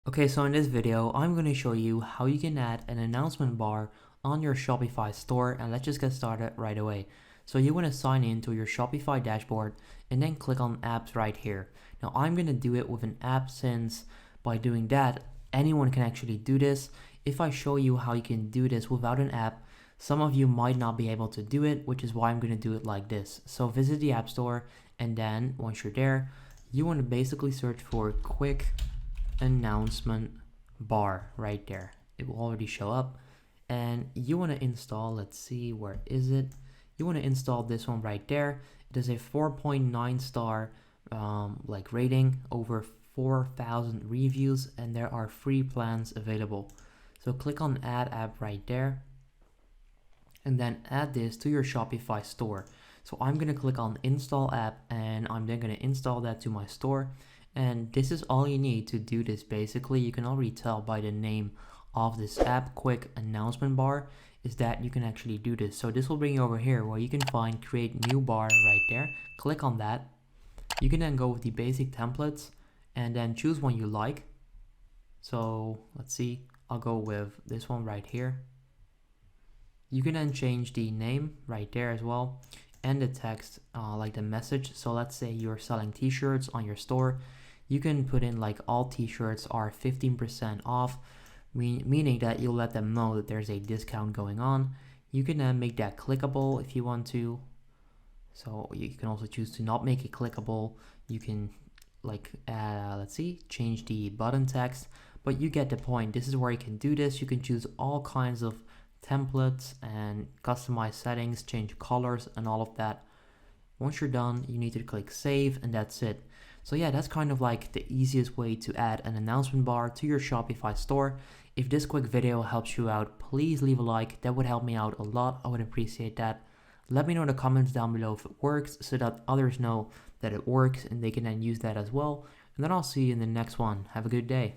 Okay, so in this video, I'm going to show you how you can add an announcement bar on your Shopify store, and let's just get started right away. So you want to sign in to your Shopify dashboard and then click on apps right here. Now I'm going to do it with an app, since by doing that, anyone can actually do this. If I show you how you can do this without an app, some of you might not be able to do it, which is why I'm going to do it like this. So visit the App Store, and then once you're there, you want to basically search for quick announcement bar right there. It will already show up, and you want to install, let's see, where is it? You want to install this one right there. It is a 4.9 star like rating, over 4,000 reviews, and there are free plans available. So click on add app right there, and then add this to your Shopify store. So I'm going to click on install app, and I'm then going to install that to my store. And this is all you need to do this. Basically, you can already tell by the name of this app, quick announcement bar, is that you can actually do this. So this will bring you over here where you can find create new bar right there. Click on that. You can then go with the basic templates and then choose one you like. So let's see, I'll go with this one right here. You can then change the name right there as well, and the text, like the message. So let's say you're selling t-shirts on your store. You can put in like all t-shirts are 15% off, meaning that you'll let them know that there's a discount going on. You can then make that clickable if you want to. So you can also choose to not make it clickable. You can let's see, change the button text, but you get the point. This is where you can do this. You can choose all kinds of templates and customize settings, change colors and all of that. Once you're done, you need to click save, and that's it. So yeah, that's kind of like the easiest way to add an announcement bar to your Shopify store. If this quick video helps you out, please leave a like. That would help me out a lot. I would appreciate that. Let me know in the comments down below if it works, so that others know that it works and they can then use that as well. And then I'll see you in the next one. Have a good day.